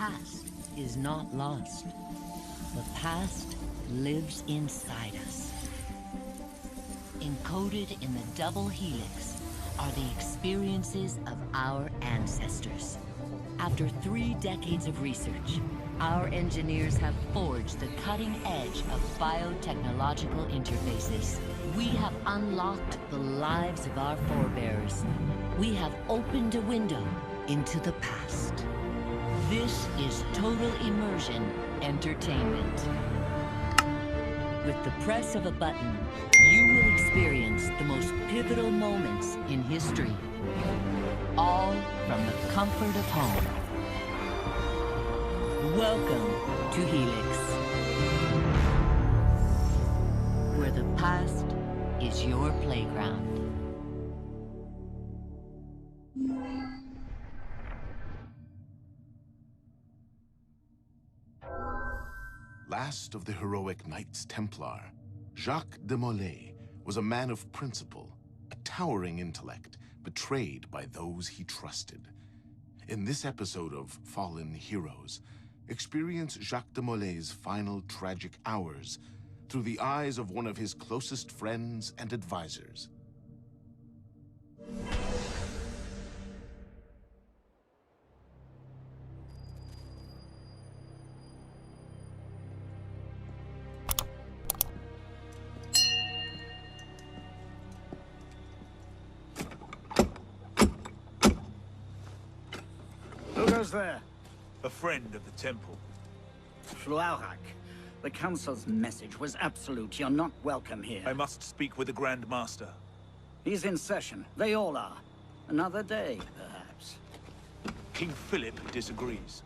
past is not lost. The past lives inside us. Encoded in the double helix are the experiences of our ancestors. After 3 decades of research, our engineers have forged the cutting edge of biotechnological interfaces. We have unlocked the lives of our forebears. We have opened a window into the past. This is total immersion entertainment. With the press of a button, you will experience the most pivotal moments in history. All from the comfort of home. Welcome to Helix, where the past is your playground. Last of the heroic Knights Templar, Jacques de Molay was a man of principle, a towering intellect, betrayed by those he trusted. In this episode of Fallen Heroes, experience Jacques de Molay's final tragic hours through the eyes of one of his closest friends and advisors. Who goes there? A friend of the temple. Fluaurak. The Council's message was absolute. You're not welcome here. I must speak with the Grand Master. He's in session. They all are. Another day, perhaps. King Philip disagrees.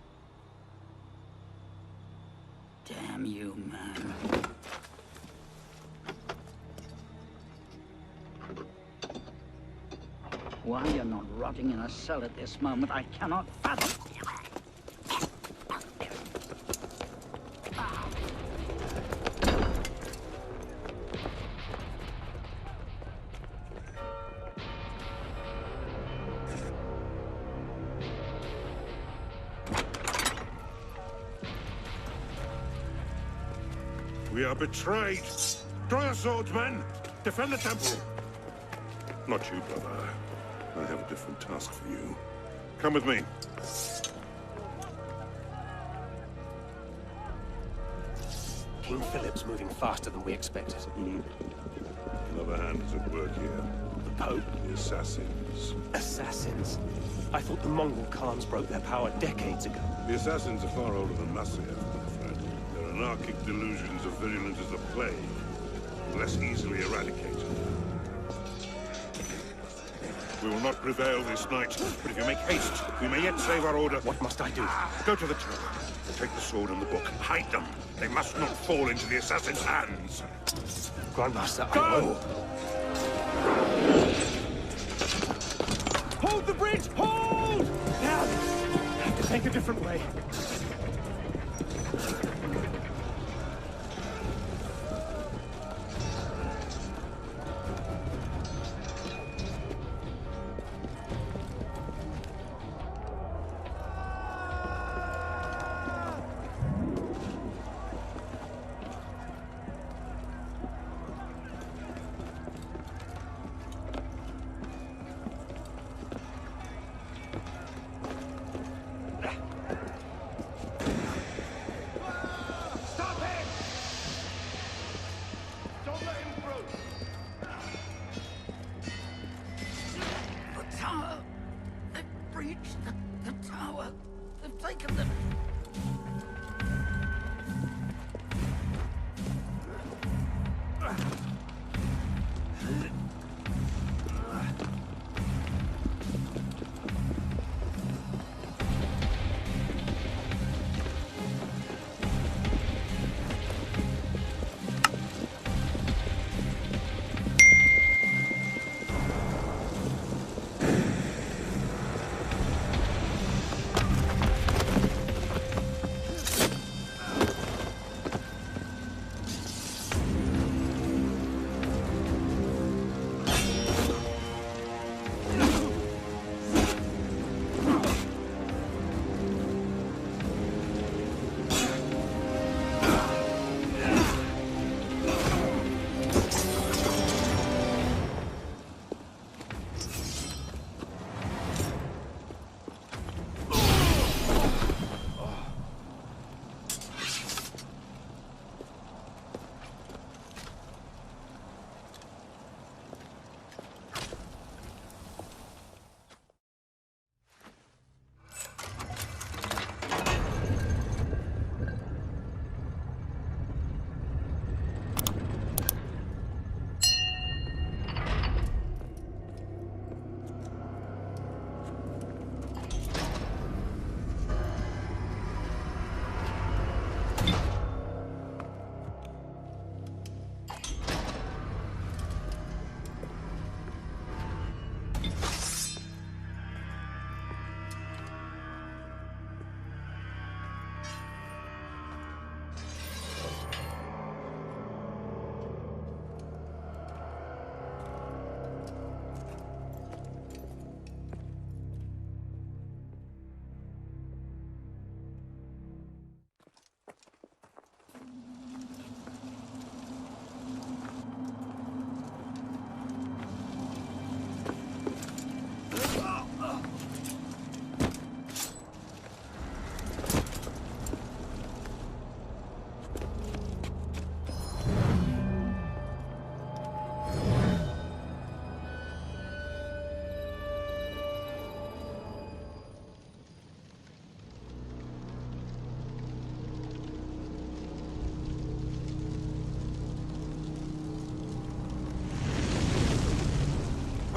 Damn you, man. Why you're not rotting in a cell at this moment, I cannot fathom. We are betrayed. Draw your swords, men. Defend the temple. Not you, brother. I have a different task for you. Come with me. King Philip's moving faster than we expected. Another hand is at work here. The Pope? The assassins. Assassins? I thought the Mongol Khans broke their power decades ago. The assassins are far older than Masseer, my friend. Their anarchic delusions are virulent as the plague, less easily eradicated. We will not prevail this night, but if you make haste, we may yet save our order. What must I do? Go to the tower. Take the sword and the book. Hide them. They must not fall into the assassin's hands. Grandmaster, Go! I will. Hold the bridge! Hold! Now, I have to take a different way.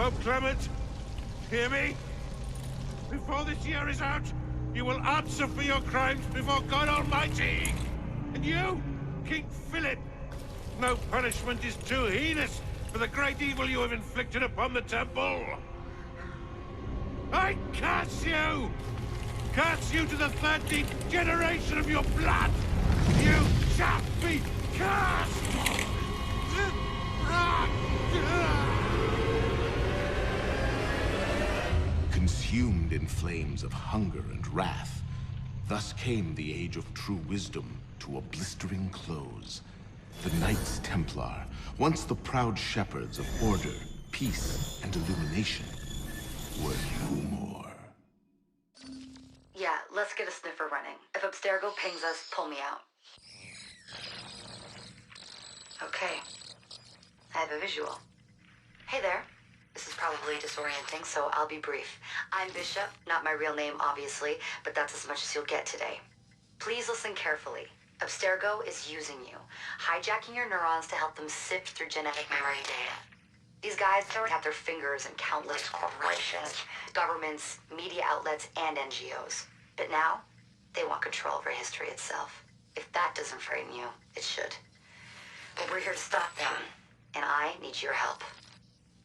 Pope Clement, hear me? Before this year is out, you will answer for your crimes before God Almighty! And you, King Philip, no punishment is too heinous for the great evil you have inflicted upon the temple! I curse you! Curse you to the 13th generation of your blood! You shall be cursed! Consumed in flames of hunger and wrath, thus came the age of true wisdom to a blistering close. The Knights Templar, once the proud shepherds of order, peace, and illumination, were no more. Yeah, let's get a sniffer running. If Abstergo pings us, pull me out. Okay. I have a visual. Hey there. This is probably disorienting, so I'll be brief. I'm Bishop, not my real name, obviously, but that's as much as you'll get today. Please listen carefully. Abstergo is using you, hijacking your neurons to help them sift through genetic memory data. These guys have their fingers in countless corporations, governments, media outlets, and NGOs. But now, they want control over history itself. If that doesn't frighten you, it should. But we're here to stop them, and I need your help.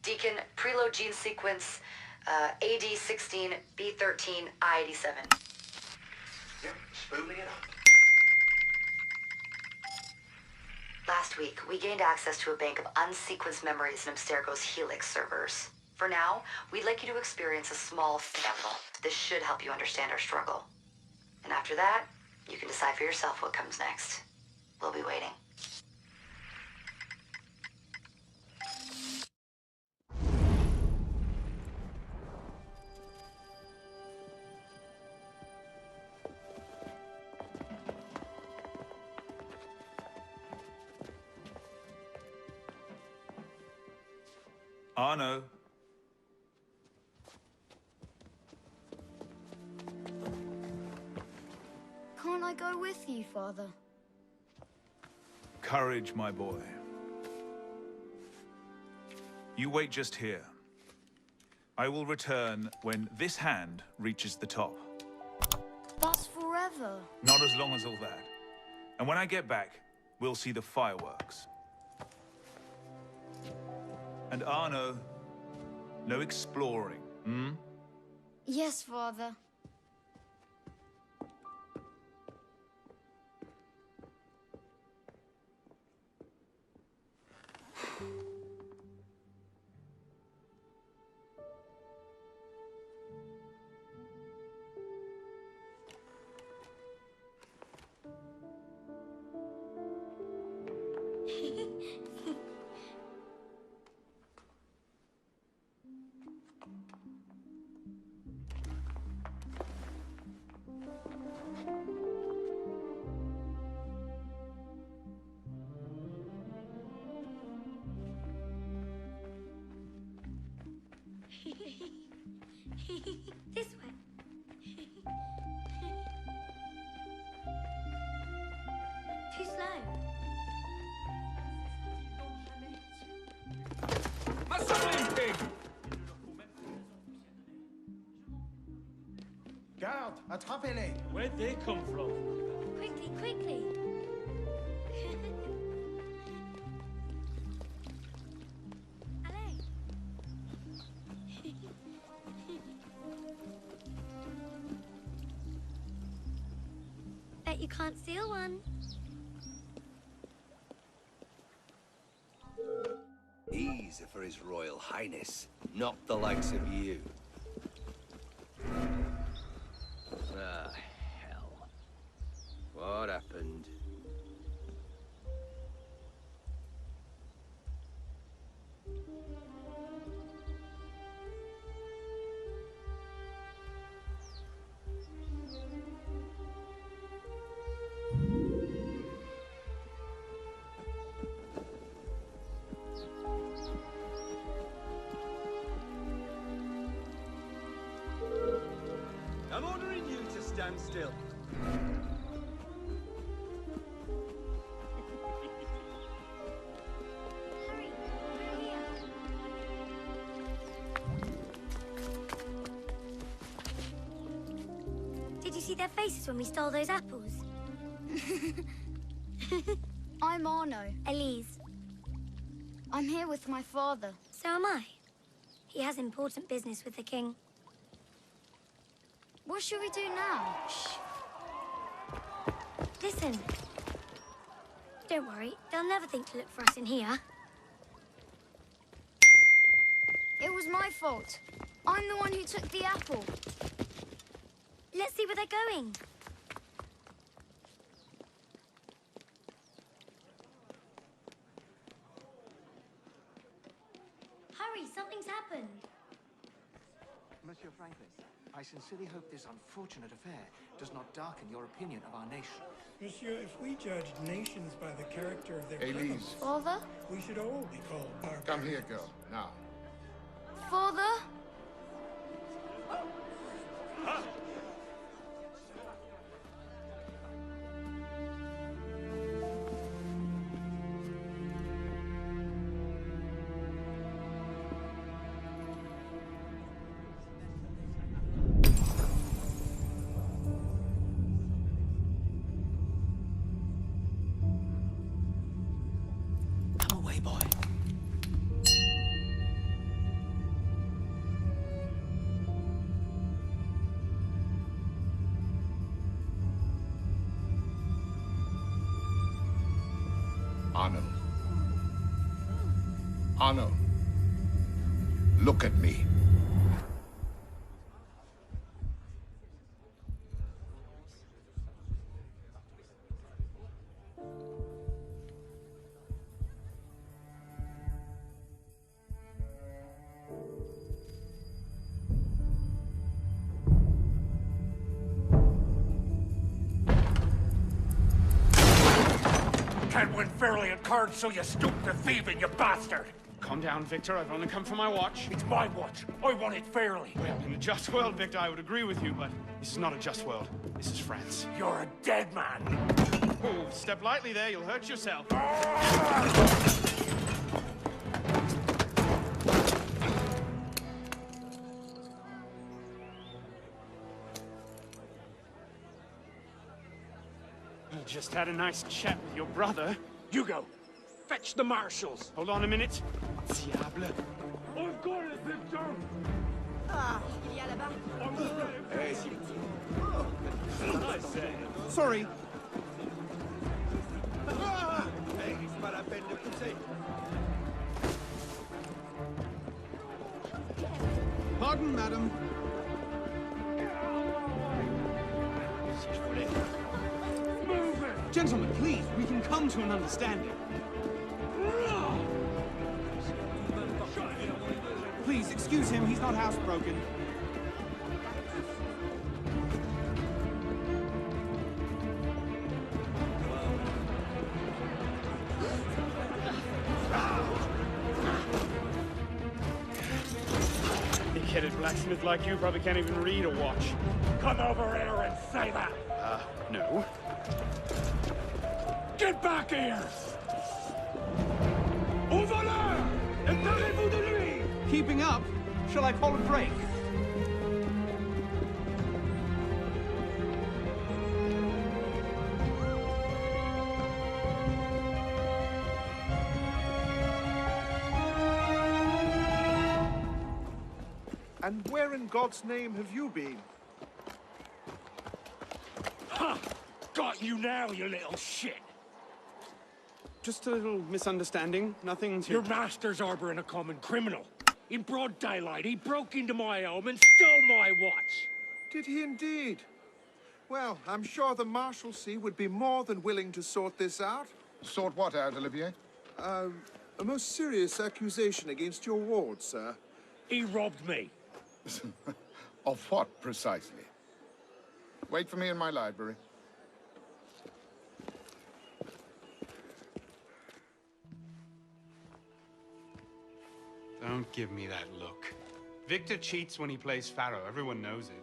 Deacon, preload gene sequence AD16, B13, I87. Yep, spooling it up. Last week, we gained access to a bank of unsequenced memories in Abstergo's Helix servers. For now, we'd like you to experience a small sample. This should help you understand our struggle. And after that, you can decide for yourself what comes next. We'll be waiting. Arno. Can't I go with you, Father? Courage, my boy. You wait just here. I will return when this hand reaches the top. That's forever. Not as long as all that. And when I get back, we'll see the fireworks. And Arno, no exploring, hmm? Yes, Father. This way. Too slow. Garde, attrapez-les! Where'd they come from? Quickly, quickly. Allez. Bet you can't steal one. These are for His Royal Highness, not the likes of you. Ah, hell. What happened? I'm ordering you to stand still. Hurry, we're here. their faces when we stole those apples? I'm Arno. Elise. I'm here with my father. So am I. He has important business with the king. What should we do now? Shh. Listen. Don't worry, they'll never think to look for us in here. It was my fault. I'm the one who took the apple. Let's see where they're going. Hurry, something's happened. Monsieur Francis, I sincerely hope this unfortunate affair does not darken your opinion of our nation. Monsieur, if we judged nations by the character of their Elise. Father? we should all be called barbarians. Come here, girl, now. Father? Come away, boy. Arno. Arno. Look at me. Can't win fairly at cards, so you stoop to thieving, you bastard! Calm down, Victor. I've only come for my watch. It's my watch. I want it fairly. Well, in a just world, Victor, I would agree with you, but this is not a just world. This is France. You're a dead man. Oh, step lightly there. You'll hurt yourself. You just had a nice chat with your brother. You go. Fetch the marshals. Hold on a minute. Diable. I've got it, Victor. Ah, il y a là-bas. Hey. Sorry. Pardon, madam. Gentlemen, please, we can come to an understanding. Please, excuse him, he's not housebroken. Big-headed blacksmith like you probably can't even read or watch. Come over here and say that. No. Get back here! Au voleur! Emparez-vous de lui! Keeping up? Shall I call a break? And where in God's name have you been? Ha! Got you now, you little shit! Just a little misunderstanding. Nothing to... Your master's harboring a common criminal. In broad daylight, he broke into my home and stole my watch. Did he indeed? Well, I'm sure the Marshalsea would be more than willing to sort this out. Sort what out, Olivier? A most serious accusation against your ward, sir. He robbed me. Of what, precisely? Wait for me in my library. Don't give me that look. Victor cheats when he plays Pharaoh. Everyone knows it.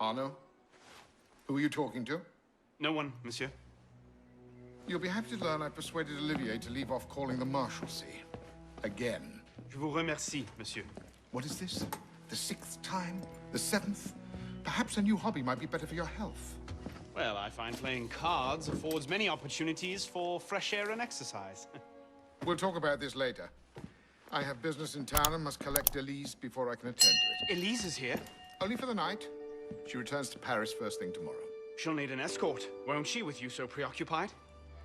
Arno? Who are you talking to? No one, monsieur. You'll be happy to learn I persuaded Olivier to leave off calling the Marshalsea. Again. Je vous remercie, monsieur. What is this? The 6th time? The 7th? Perhaps a new hobby might be better for your health. Well, I find playing cards affords many opportunities for fresh air and exercise. We'll talk about this later. I have business in town and must collect Elise before I can attend to it. Elise is here? Only for the night. She returns to Paris first thing tomorrow. She'll need an escort, won't she, with you so preoccupied?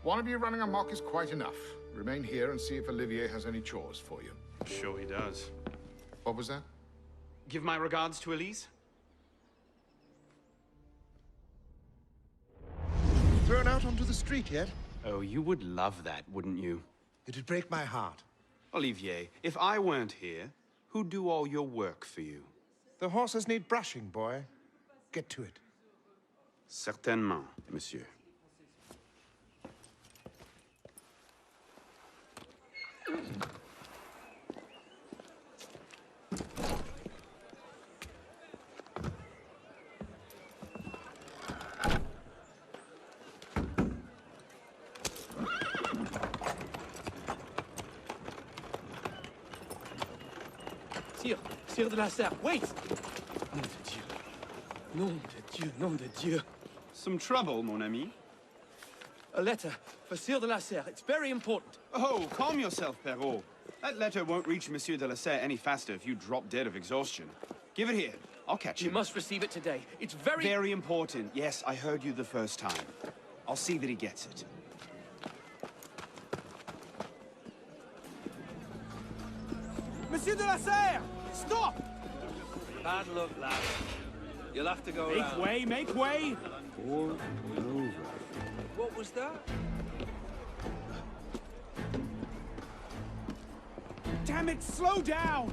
One of you running amok is quite enough. Remain here and see if Olivier has any chores for you. Sure he does. What was that? Give my regards to Elise. Thrown out onto the street yet? Oh, you would love that, wouldn't you? It'd break my heart. Olivier, if I weren't here, who'd do all your work for you? The horses need brushing, boy. Get to it. Certainement, monsieur. Sire de la Serre, wait! Nom de Dieu, nom de Dieu. Some trouble, mon ami? A letter for Sire de la Serre. It's very important. Oh, calm yourself, Perrault. That letter won't reach Monsieur de la Serre any faster if you drop dead of exhaustion. Give it here. I'll catch you. You must receive it today. It's very... Very important. Yes, I heard you the first time. I'll see that he gets it. Monsieur de la Serre! Stop! Bad luck, lad. You'll have to go around. Make way, make way! Over and over. What was that? Damn it, slow down!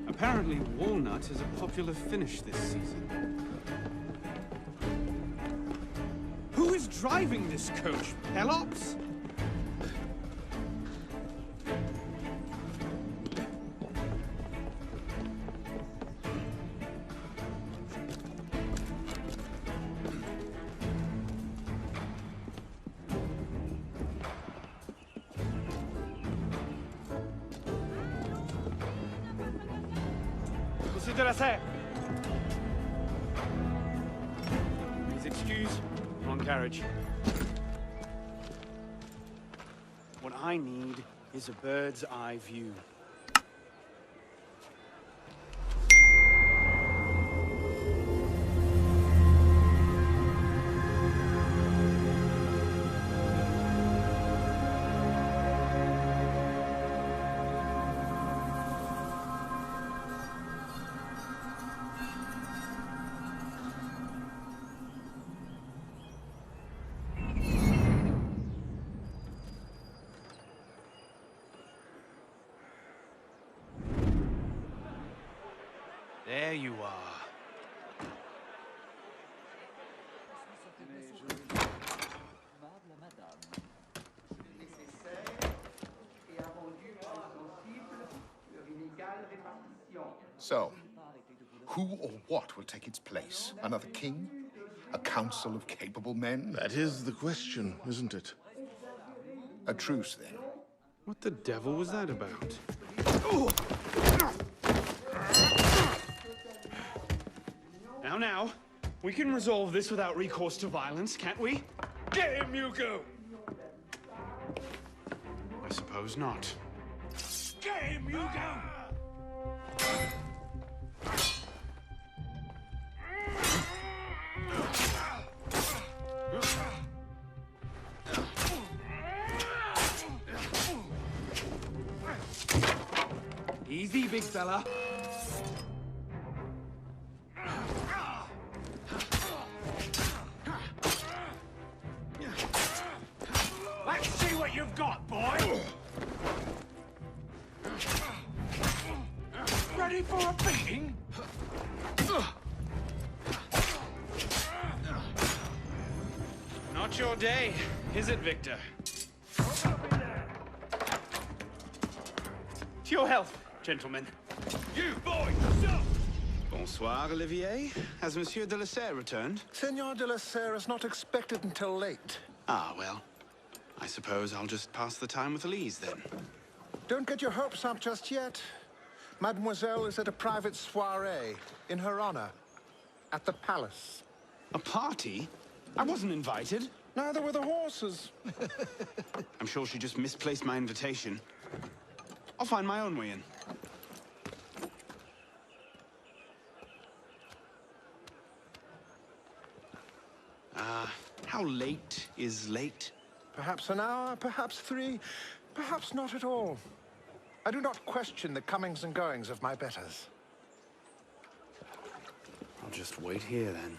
Apparently, walnut is a popular finish this season. Who is driving this coach? Pelops? Monsieur de la Serre! Please excuse. Wrong carriage. What I need is a bird's eye view. There you are. So, who or what will take its place? Another king? A council of capable men? That is the question, isn't it? A truce, then. What the devil was that about? Now, we can resolve this without recourse to violence, can't we? Get him, Hugo! I suppose not. Get him, Hugo! Easy, big fella. Let's see what you've got, boy! Ready for a beating? Not your day, is it, Victor? To your health, gentlemen. You, boy, stop! Bonsoir, Olivier. Has Monsieur de la Serre returned? Senor de la Serre is not expected until late. Ah, well. I suppose I'll just pass the time with Elise, then. Don't get your hopes up just yet. Mademoiselle is at a private soirée in her honor at the palace. A party? I wasn't invited. Neither were the horses. I'm sure she just misplaced my invitation. I'll find my own way in. How late is late? Perhaps an hour, perhaps 3, perhaps not at all. I do not question the comings and goings of my betters. I'll just wait here, then.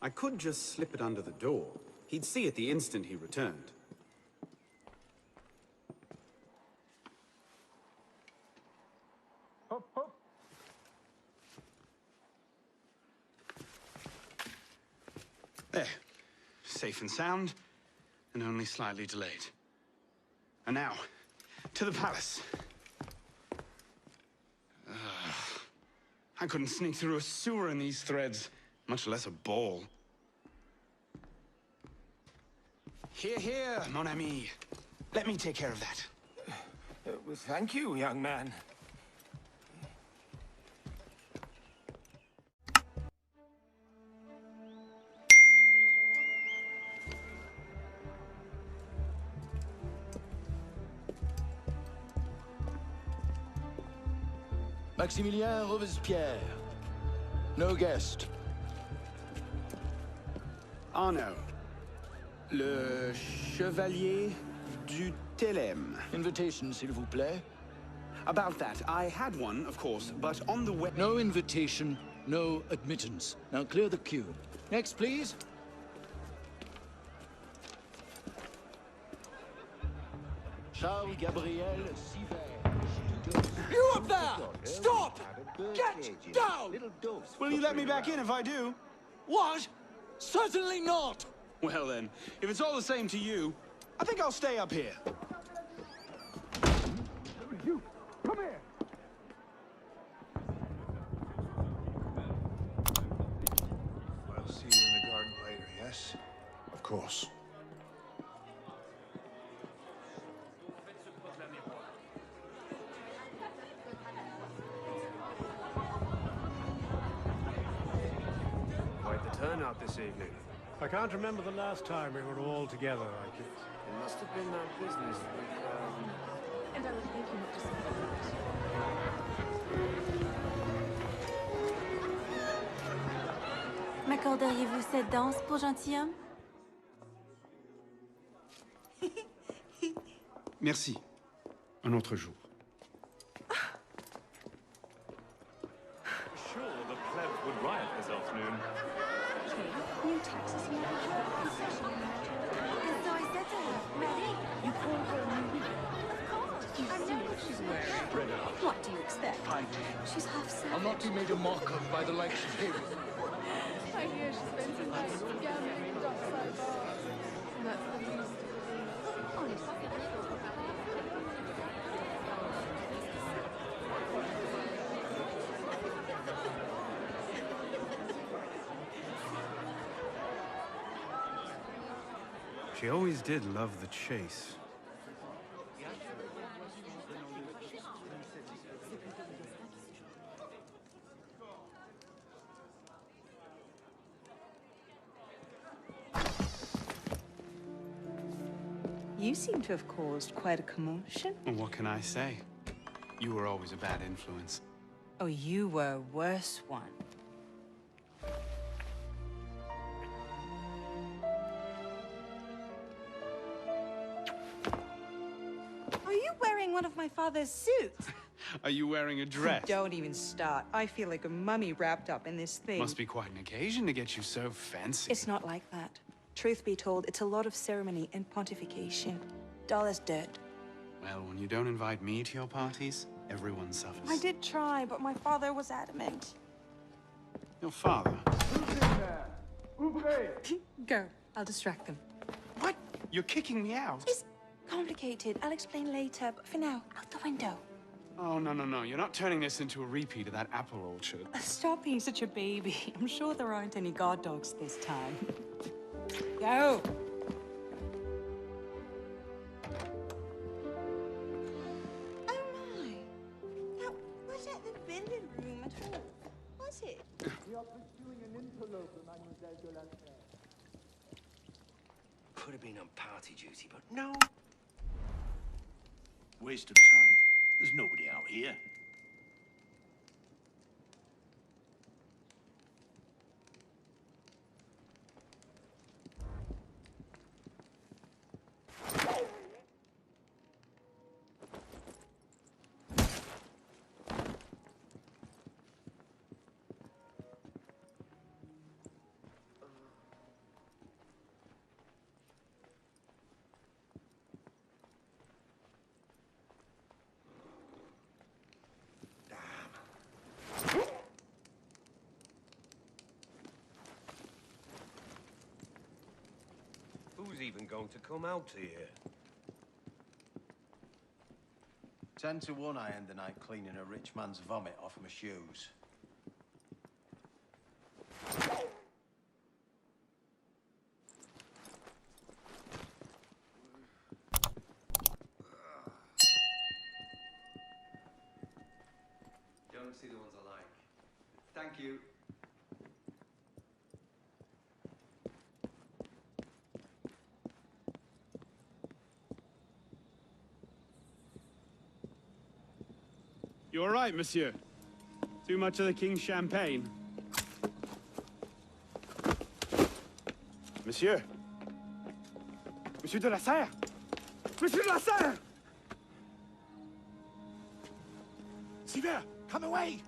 I could just slip it under the door. He'd see it the instant he returned. Hop, hop. There. Safe and sound, and only slightly delayed. And now, to the palace. I couldn't sneak through a sewer in these threads, much less a ball. Here, here, mon ami. Let me take care of that. Well, thank you, young man. Maximilien Robespierre. No guest. Arno. Le Chevalier du Télème. Invitation, s'il vous plaît. About that, I had one, of course, but on the way... No invitation, no admittance. Now clear the queue. Next, please. Charles Gabriel Siver. You up there! Stop! Get down! Will you let me back in if I do? What? Certainly not! Well then, if it's all the same to you, I think I'll stay up here. You, come here! I'll see you in the garden later, yes? Of course. Quite the turnout this evening. I can't remember the last time we were all together like this. It must have been that business with, And I would thank you not to say that. M'accorderiez-vous cette danse pour gentilhomme? Merci. Un autre jour. Sure, the pleb would riot this afternoon. New taxes in concession. And so I said to her, Marie, you call her Marie? Of course. I know what she's wearing. What do you expect? She's half savage. I'll not be made a mock of by the likes of him. I hear she spends her life gambling in dockside bars. And that's the least. Honestly. She always did love the chase. You seem to have caused quite a commotion. Well, what can I say? You were always a bad influence. Oh, you were a worse one. Are you wearing one of my father's suits? Are you wearing a dress? Don't even start. I feel like a mummy wrapped up in this thing. Must be quite an occasion to get you so fancy. It's not like that. Truth be told, it's a lot of ceremony and pontification. Dull as dirt. Well, when you don't invite me to your parties, everyone suffers. I did try, but my father was adamant. Your father? Go. I'll distract them. What? You're kicking me out? He's Complicated. I'll explain later, but for now, out the window. Oh, no, no, no. You're not turning this into a repeat of that apple orchard. Stop being such a baby. I'm sure there aren't any guard dogs this time. Go! Oh my! That wasn't the billiard room at all, was it? We are pursuing an interloper, Mademoiselle de la Serre. Could have been on party duty, but no. Waste of time. There's nobody out here. Who's even going to come out here? 10 to 1 I end the night cleaning a rich man's vomit off my shoes. Don't see the ones I like. Thank you. You all right, monsieur? Too much of the king's champagne? Monsieur? Monsieur de la Serre? Monsieur de la Serre! See there! Come away!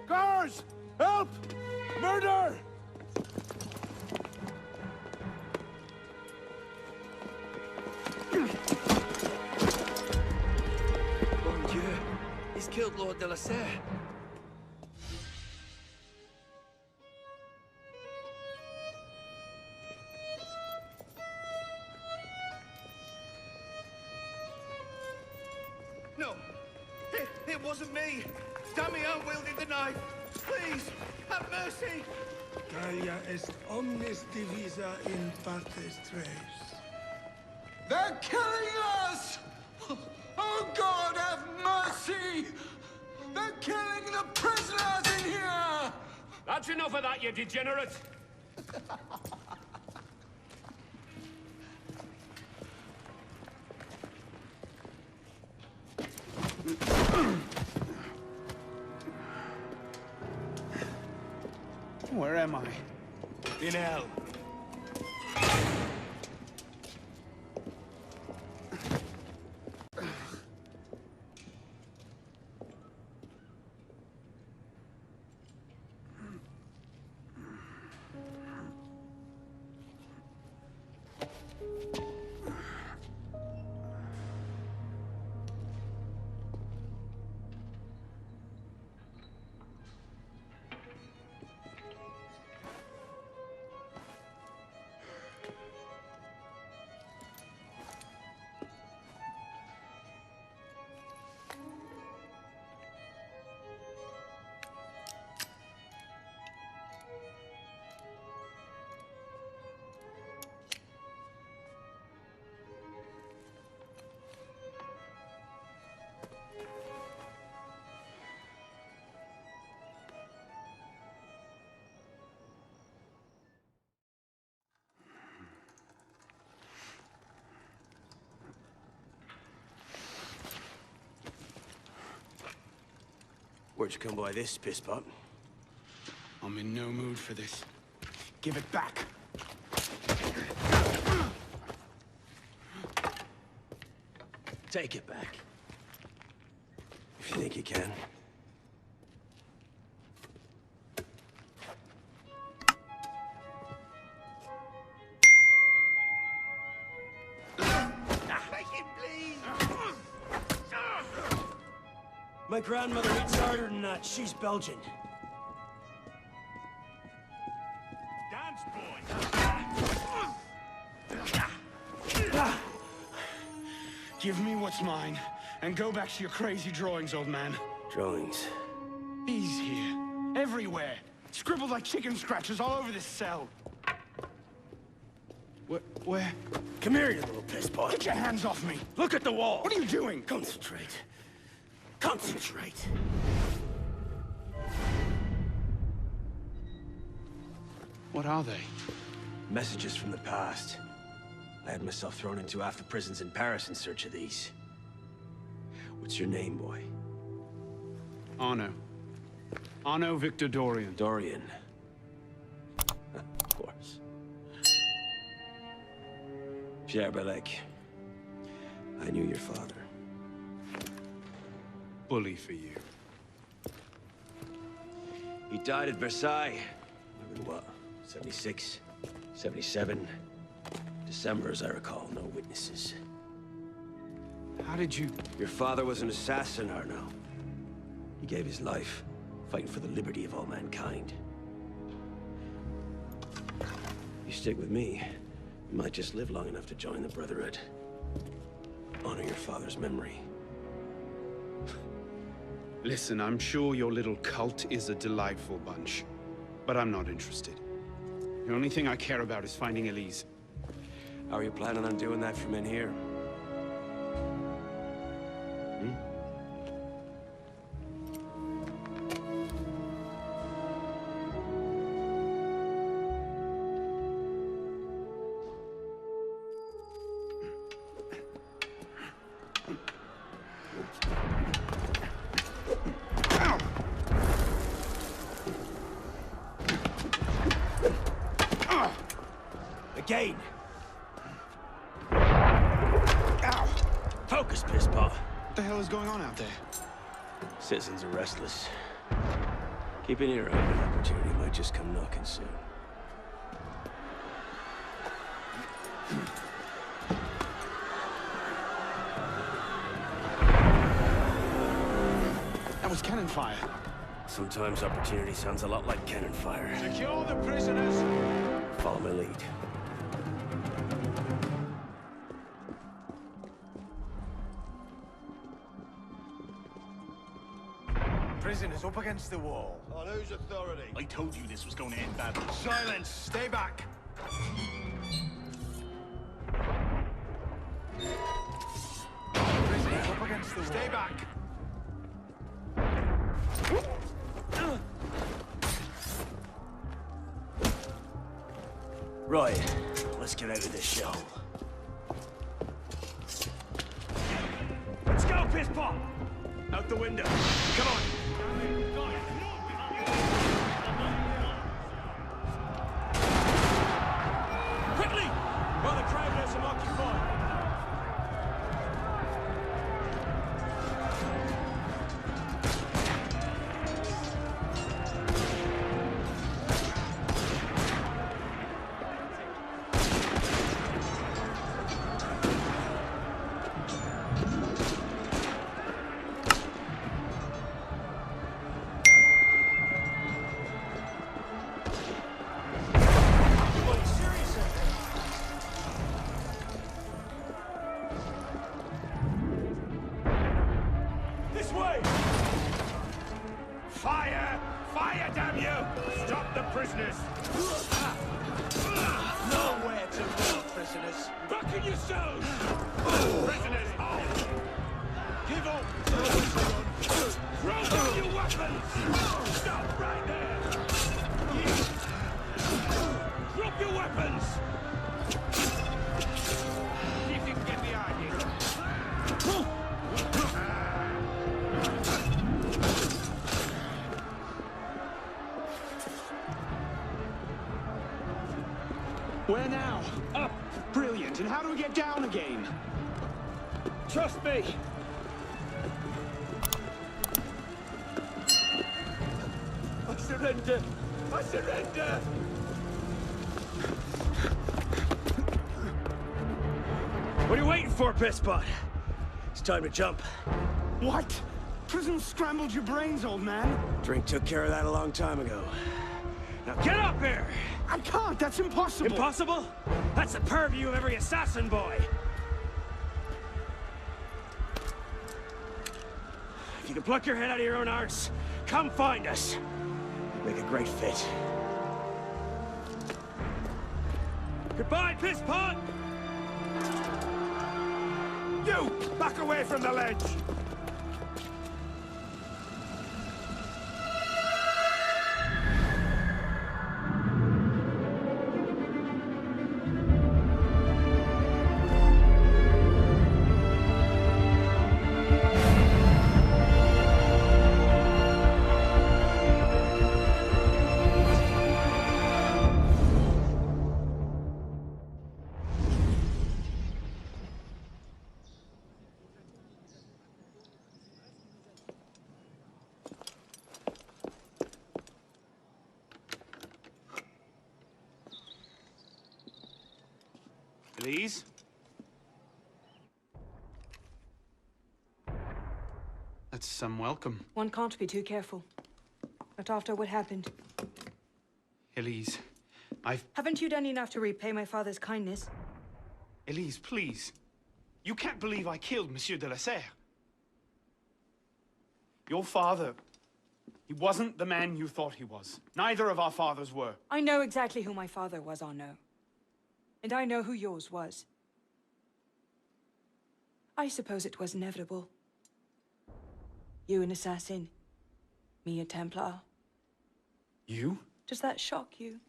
Guards! Help! Murder! Mon Dieu! He's killed Lord de la Serre. No! It wasn't me! Damian wielded the knife! Please! Have mercy! Talia est omnis divisa in partes tres. They're killing us! Oh, God, have mercy! They're killing the prisoners in here! That's enough of that, you degenerate! Where am I? In hell. Where'd you come by this, piss pot? I'm in no mood for this. Give it back! Take it back. If you think you can. My grandmother eats harder than that. She's Belgian. Dance, boy! Give me what's mine, and go back to your crazy drawings, old man. Drawings? He's here. Everywhere. Scribbled like chicken scratches all over this cell. Where? Come here, you little pisspot. Get your hands off me! Look at the wall! What are you doing? Concentrate. Concentrate. What are they? Messages from the past. I had myself thrown into half the prisons in Paris in search of these. What's your name, boy? Arno. Arno Victor Dorian. Dorian. Of course. Pierre Belek. I knew your father. Bully for you. He died at Versailles. In what? 76? 77? December, as I recall. No witnesses. How did you... Your father was an assassin, Arno. He gave his life, fighting for the liberty of all mankind. You stick with me, you might just live long enough to join the Brotherhood. Honor your father's memory. Listen, I'm sure your little cult is a delightful bunch, but I'm not interested. The only thing I care about is finding Elise. How are you planning on doing that from in here? Again! Ow! Focus, pisspaw! What the hell is going on out there? Citizens are restless. Keep an ear out. An opportunity might just come knocking soon. That was cannon fire. Sometimes opportunity sounds a lot like cannon fire. Secure the prisoners! Follow my lead. Prisoners up against the wall. On whose authority? I told you this was going to end badly. Silence! Stay back! Prisoners up against the wall. Stay back! Right, let's get out of this shell. Let's go, pisspaw! Out the window. Come on! Quickly! While the crowd has him occupied. Fire! Fire, damn you! Stop the prisoners! Nowhere to run, prisoners! Back in yourselves! Prisoners, hold! Give up! Throw down your weapons! Stop right there! Drop your weapons! See if you can get behind you. Where now? Up! Brilliant. And how do we get down again? Trust me! I surrender! I surrender! What are you waiting for, pissbot? It's time to jump. What? Prison scrambled your brains, old man. Drink took care of that a long time ago. Now get up here! I can't, that's impossible! Impossible? That's the purview of every assassin boy! you can pluck your head out of your own arse, come find us. Make a great fit. Goodbye, piss pot! You! Back away from the ledge! Please? That's some welcome. One can't be too careful. Not after what happened. Elise, Haven't you done enough to repay my father's kindness? Elise, please. You can't believe I killed Monsieur de la Serre. Your father, he wasn't the man you thought he was. Neither of our fathers were. I know exactly who my father was, Arnaud. And I know who yours was. I suppose it was inevitable. You an assassin, me a Templar. You? Does that shock you?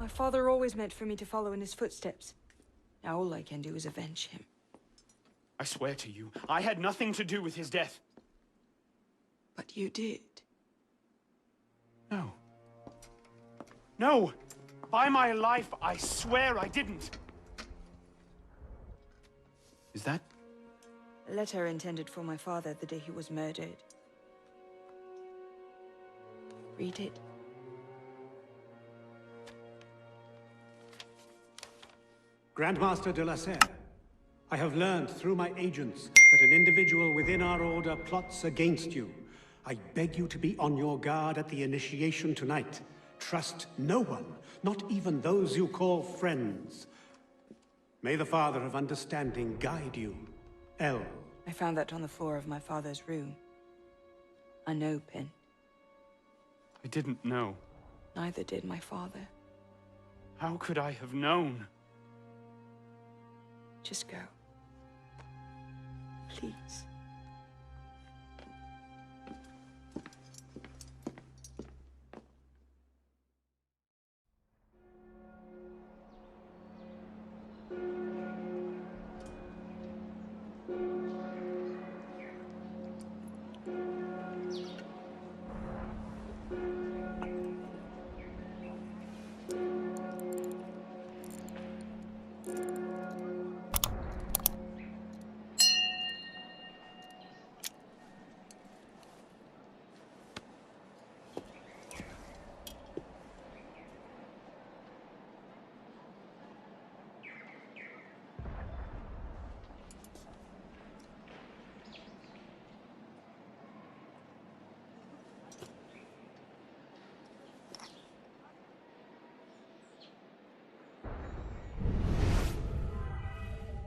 My father always meant for me to follow in his footsteps. Now all I can do is avenge him. I swear to you, I had nothing to do with his death. But you did. No. No! By my life, I swear I didn't. Is that? A letter intended for my father the day he was murdered. Read it. Grandmaster de la Serre, I have learned through my agents that an individual within our order plots against you. I beg you to be on your guard at the initiation tonight. Trust no one, not even those you call friends. May the Father of Understanding guide you. L. I found that on the floor of my father's room. A no pin. I didn't know. Neither did my father. How could I have known? Just go. Please.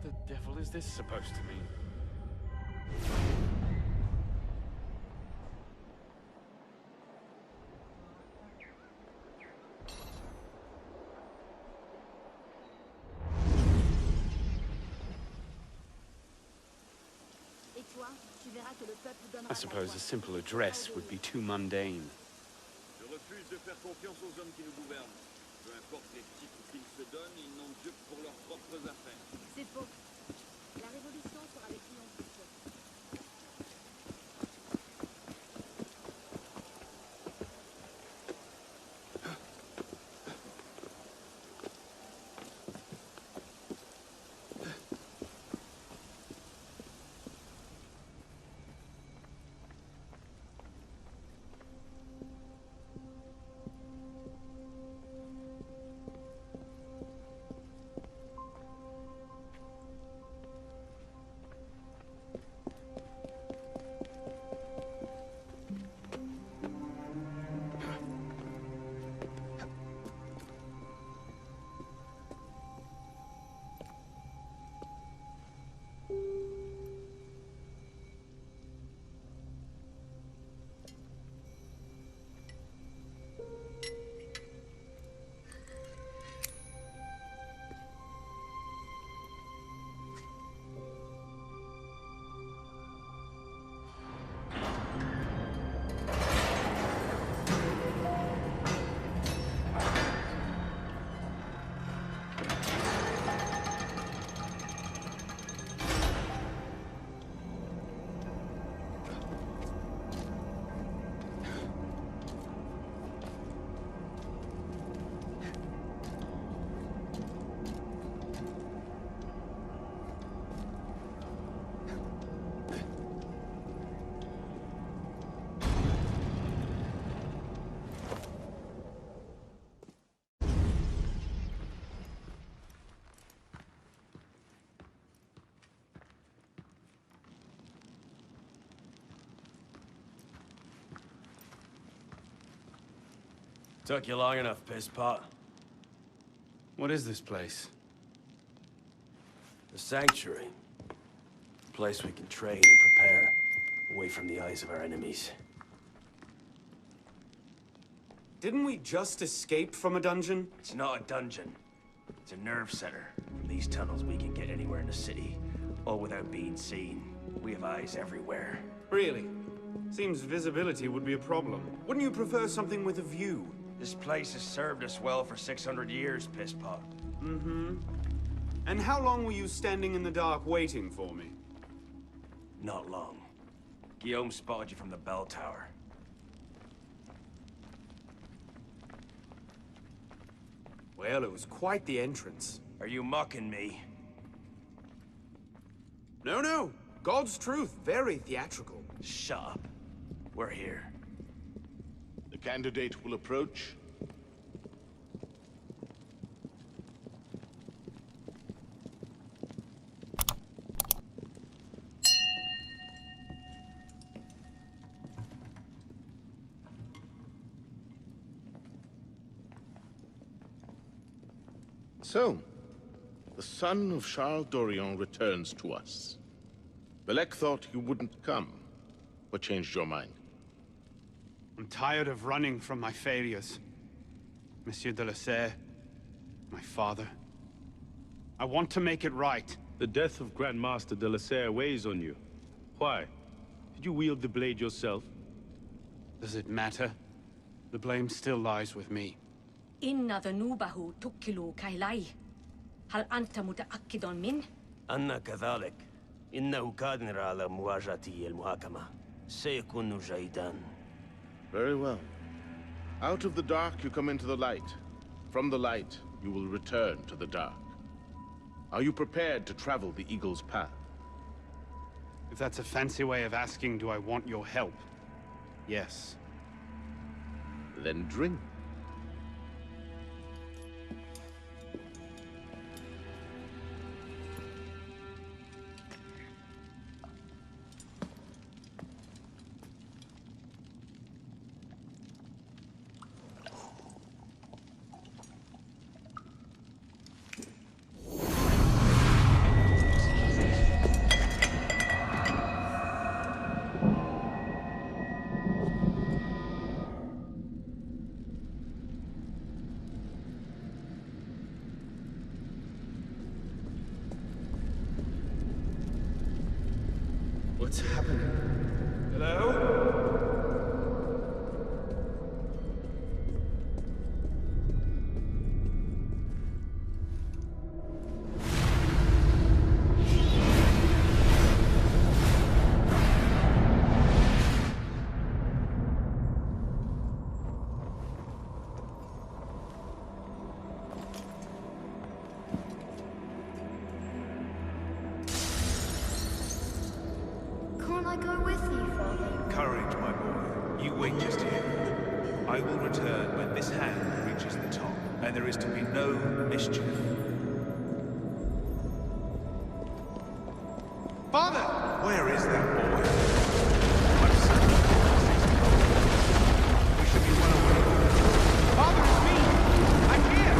The devil is this supposed to mean? I suppose a simple address would be too mundane. Je refuse de faire confiance aux hommes qui nous gouvernent. Peu importe les titres qu'ils se donnent, ils n'ont Dieu que pour leurs propres affaires. C'est faux. La révolution sera les triomphes. Took you long enough, pisspot. What is this place? The sanctuary. A place we can train and prepare, away from the eyes of our enemies. Didn't we just escape from a dungeon? It's not a dungeon. It's a nerve center. From these tunnels, we can get anywhere in the city, all without being seen. We have eyes everywhere. Really? Seems visibility would be a problem. Wouldn't you prefer something with a view? This place has served us well for 600 years, pisspot. Mm-hmm. And how long were you standing in the dark waiting for me? Not long. Guillaume spotted you from the bell tower. Well, it was quite the entrance. Are you mocking me? No. God's truth, very theatrical. Shut up. We're here. The candidate will approach. So, the son of Charles d'Orient returns to us. Belek thought you wouldn't come. What changed your mind? I'm tired of running from my failures. Monsieur de la Serre, my father. I want to make it right. The death of Grand Master de la Serre weighs on you. Why? Did you wield the blade yourself? Does it matter? The blame still lies with me. إن ذنوبه تكل كيليه. هل أنت متأكد منه؟ أنا كذلك. إنه قادر على مواجهة المحاكمة. سيكون جيدا. Very well. Out of the dark you come into the light. From the light you will return to the dark. Are you prepared to travel the Eagle's path? If that's a fancy way of asking, do I want your help? Yes. Then drink. What's happening? Hello? Can't I go with you, Father? Courage, my boy. You wait just here. I will return when this hand reaches the top, and there is to be no mischief. Father! Where is that boy? My son. We should be well away. Father, it's me! I'm here!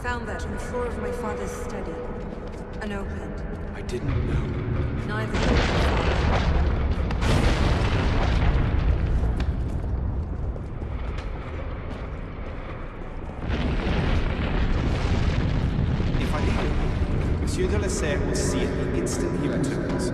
found that on the floor of my father's study. Unopened. I didn't know. Neither did my father. If I leave it, Monsieur de la Serre will see it the instant he returns.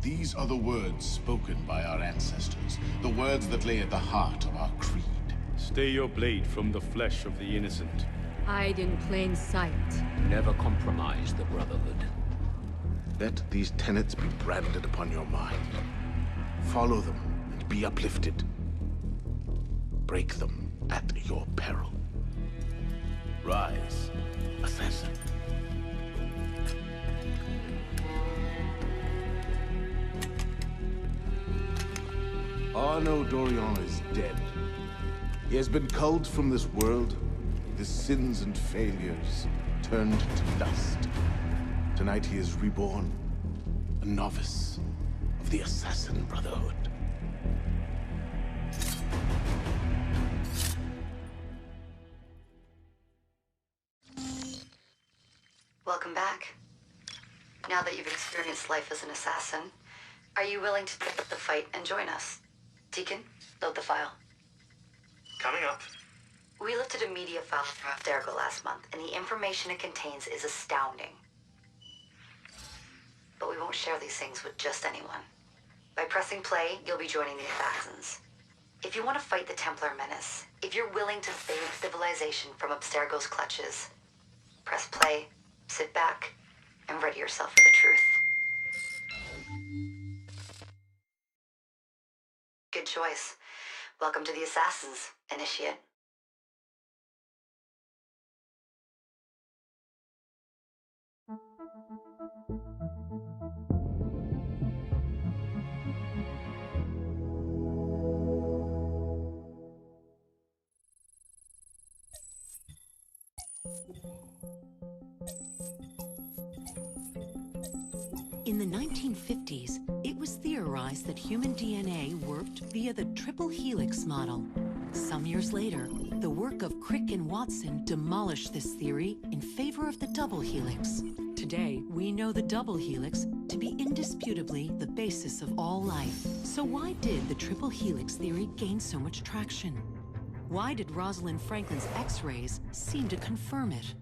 These are the words spoken by our ancestors, the words that lay at the heart of our creed. Stay your blade from the flesh of the innocent. Hide in plain sight. Never compromise the Brotherhood. Let these tenets be branded upon your mind. Follow them and be uplifted. Break them at your peril. Rise, assassin. Arno Dorian is dead. He has been culled from this world, his sins and failures turned to dust. Tonight he is reborn, a novice of the Assassin Brotherhood. Welcome back. Now that you've experienced life as an assassin, are you willing to take up the fight and join us? Deacon, load the file. Coming up. We lifted a media file from Abstergo last month, and the information it contains is astounding. But we won't share these things with just anyone. By pressing play, you'll be joining the assassins. If you want to fight the Templar menace, if you're willing to save civilization from Abstergo's clutches, press play, sit back, and ready yourself for the truth. Good choice. Welcome to the Assassins, Initiate. In the 1950s, it was theorized that human DNA worked via the triple helix model. Some years later, the work of Crick and Watson demolished this theory in favor of the double helix. Today, we know the double helix to be indisputably the basis of all life. So why did the triple helix theory gain so much traction? Why did Rosalind Franklin's X-rays seem to confirm it?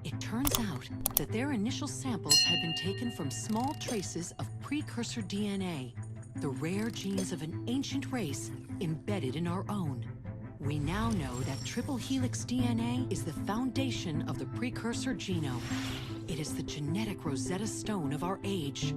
It turns out that their initial samples had been taken from small traces of precursor DNA, the rare genes of an ancient race embedded in our own. We now know that triple helix DNA is the foundation of the precursor genome. It is the genetic Rosetta Stone of our age.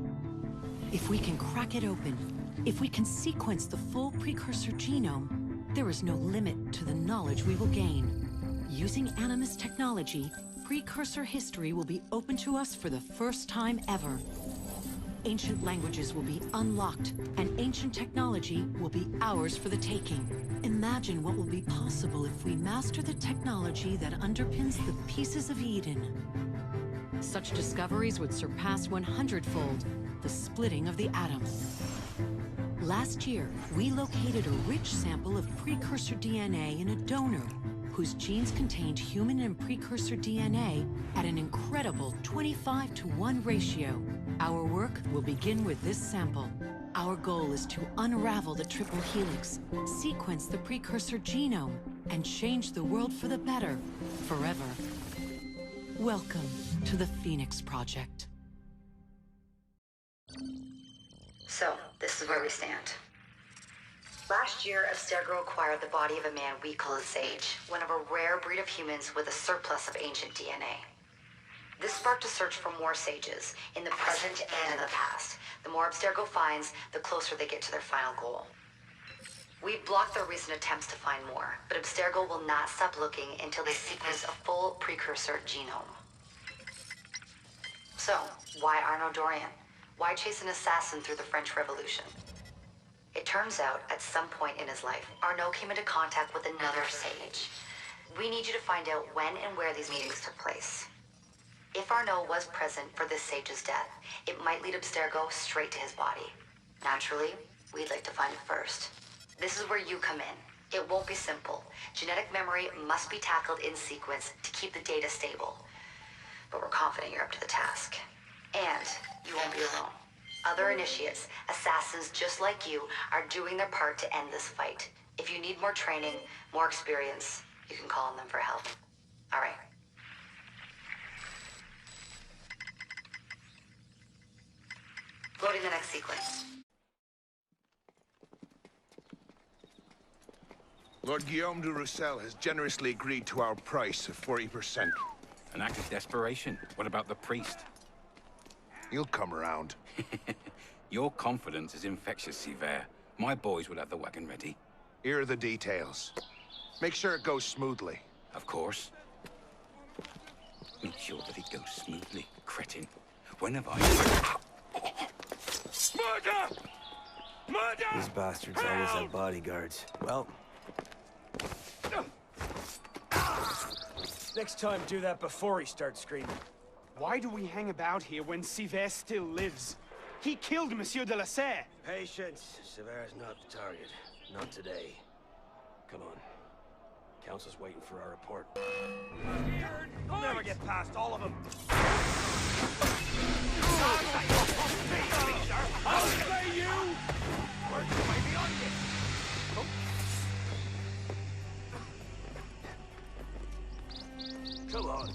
If we can crack it open, if we can sequence the full precursor genome, there is no limit to the knowledge we will gain. Using Animus technology, precursor history will be open to us for the first time ever. Ancient languages will be unlocked, and ancient technology will be ours for the taking. Imagine what will be possible if we master the technology that underpins the pieces of Eden. Such discoveries would surpass 100-fold the splitting of the atom. Last year, we located a rich sample of precursor DNA in a donor whose genes contained human and precursor DNA at an incredible 25-to-1 ratio. Our work will begin with this sample. Our goal is to unravel the triple helix, sequence the precursor genome, and change the world for the better, forever. Welcome to the Phoenix Project. So, this is where we stand. Last year, Abstergo acquired the body of a man we call a sage, one of a rare breed of humans with a surplus of ancient DNA. This sparked a search for more sages, in the present and in the past. The more Abstergo finds, the closer they get to their final goal. We've blocked their recent attempts to find more, but Abstergo will not stop looking until they sequence a full precursor genome. So, why Arnaud Dorian? Why chase an assassin through the French Revolution? It turns out, at some point in his life, Arnaud came into contact with another sage. We need you to find out when and where these meetings took place. If Arnaud was present for this sage's death, it might lead Abstergo straight to his body. Naturally, we'd like to find it first. This is where you come in. It won't be simple. Genetic memory must be tackled in sequence to keep the data stable. But we're confident you're up to the task. And you won't be alone. Other initiates, assassins just like you, are doing their part to end this fight. If you need more training, more experience, you can call on them for help. All right. Loading the next sequence. Lord Guillaume de Roussel has generously agreed to our price of 40%. An act of desperation. What about the priest? He'll come around. Your confidence is infectious, Sever. My boys will have the wagon ready. Here are the details. Make sure it goes smoothly. Of course. Make sure that it goes smoothly, cretin. When have I... Murder! Murder! These bastards always have bodyguards. Well... Next time, do that before he starts screaming. Why do we hang about here when Sever still lives? He killed Monsieur de la Serre. Patience. Sever's not the target. Not today. Come on. Council's waiting for our report. We'll never get past all of them. I'll slay you! Work your way beyond this. Come on.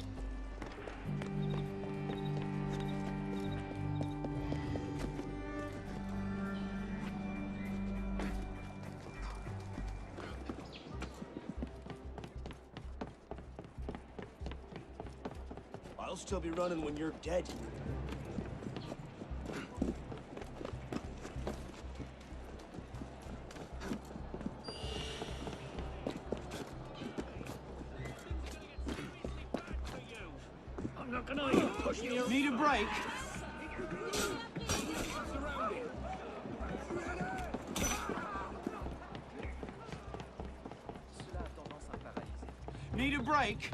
I'll still be running when you're dead. I'm not gonna let you push me. Need a break? Need a break?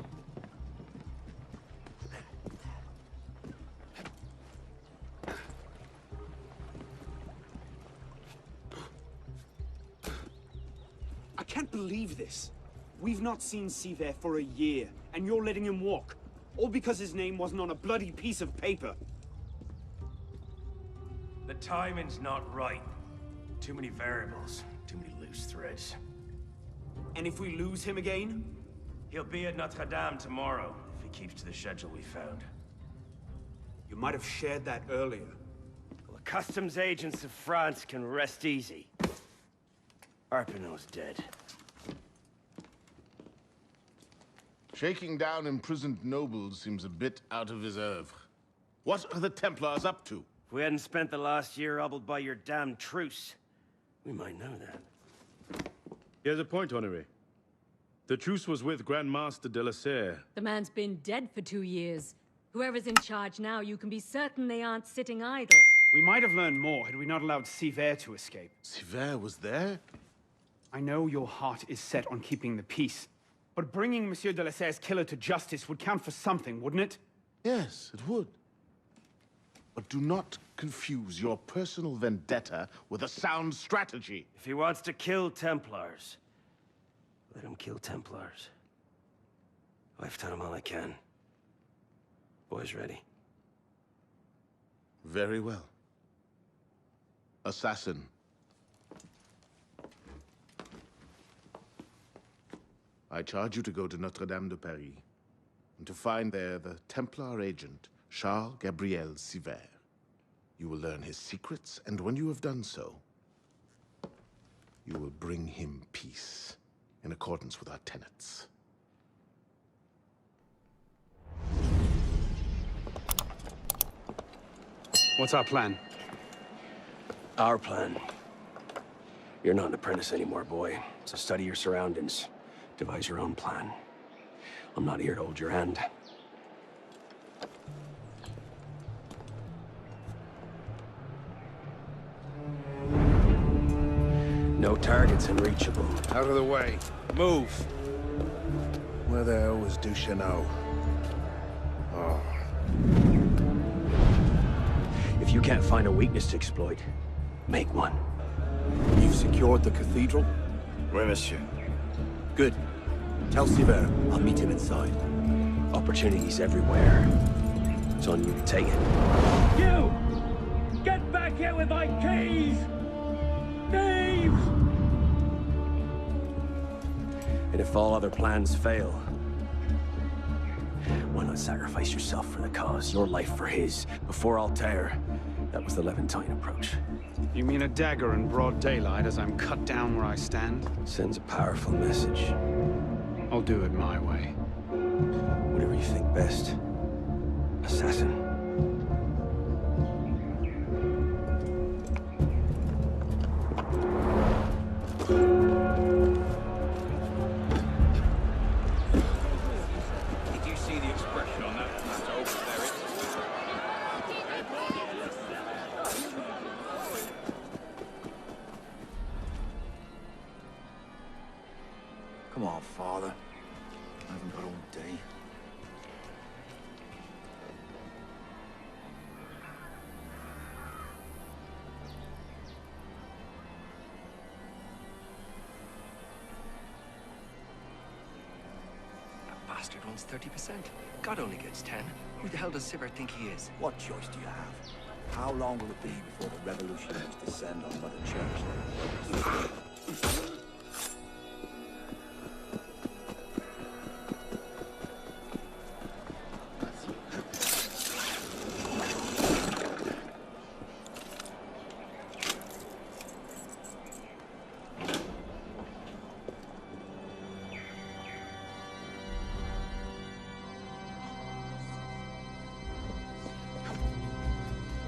I can't believe this. We've not seen Sever for a year, and you're letting him walk. All because his name wasn't on a bloody piece of paper. The timing's not right. Too many variables, too many loose threads. And if we lose him again? He'll be at Notre Dame tomorrow, if he keeps to the schedule we found. You might have shared that earlier. Well, the customs agents of France can rest easy. Arpinot's dead. Shaking down imprisoned nobles seems a bit out of his oeuvre. What are the Templars up to? If we hadn't spent the last year hobbled by your damn truce, we might know that. Here's a point, Honoré. The truce was with Grand Master de la Serre. The man's been dead for 2 years. Whoever's in charge now, you can be certain they aren't sitting idle. We might have learned more had we not allowed Sever to escape. Sever was there? I know your heart is set on keeping the peace, but bringing Monsieur de la Serre's killer to justice would count for something, wouldn't it? Yes, it would. But do not confuse your personal vendetta with a sound strategy. If he wants to kill Templars, let him kill Templars. I've done all I can. Boys ready? Very well. Assassin. I charge you to go to Notre-Dame de Paris, and to find there the Templar agent, Charles Gabriel Siver. You will learn his secrets, and when you have done so, you will bring him peace, in accordance with our tenets. What's our plan? Our plan? You're not an apprentice anymore, boy. So study your surroundings. Devise your own plan. I'm not here to hold your hand. No targets unreachable. Out of the way. Move. Where the hell was Duchesneau? Oh. If you can't find a weakness to exploit, make one. You've secured the cathedral? Oui, monsieur. Good. Tell Siver I'll meet him inside. Opportunities everywhere. It's on you to take it. You! Get back here with my keys! Thieves! And if all other plans fail, why not sacrifice yourself for the cause, your life for his? Before Altair, that was the Levantine approach. You mean a dagger in broad daylight as I'm cut down where I stand? Sends a powerful message. I'll do it my way. Whatever you think best, assassin. Did you see the expression on that plateau? There it is. Come on, Father. I haven't got all day. That bastard wants 30%. God only gets 10. Who the hell does Siver think he is? What choice do you have? How long will it be before the revolutionaries descend on Mother Church?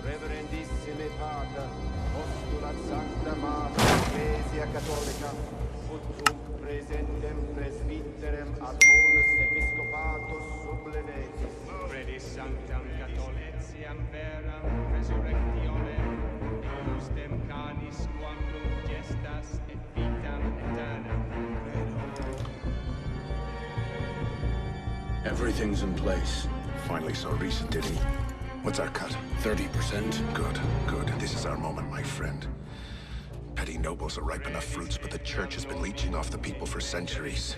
Reverendissime Pater, postulat sancta Mater Ecclesia Catholica, ut tunc presentem presbyterem ad onus episcopatus sublevetis. Predis sanctam Catholiciam veram resurrectionem, justem canis quandum gestas et vitam aeternam. Everything's in place. Finally saw recent, did he? What's our cut? 30%. Good, good. This is our moment, my friend. Petty nobles are ripe enough fruits, but the church has been leeching off the people for centuries.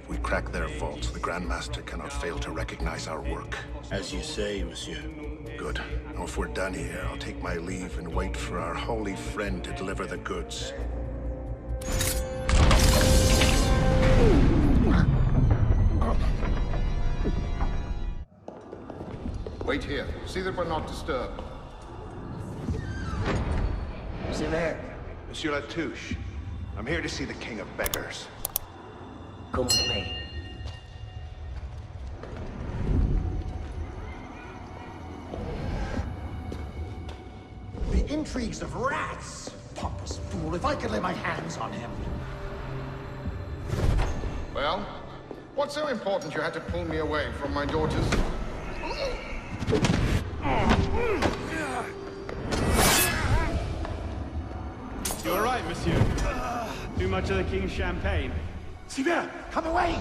If we crack their vaults, the Grand Master cannot fail to recognize our work. As you say, monsieur. Good. Now, if we're done here, I'll take my leave and wait for our holy friend to deliver the goods. Wait here. See that we're not disturbed. Siver. Monsieur Latouche, I'm here to see the King of Beggars. Come with me. The intrigues of rats! Pompous fool, if I could lay my hands on him. Well, what's so important you had to pull me away from my daughters? You all right, monsieur? Too much of the king's champagne? Siver, come away!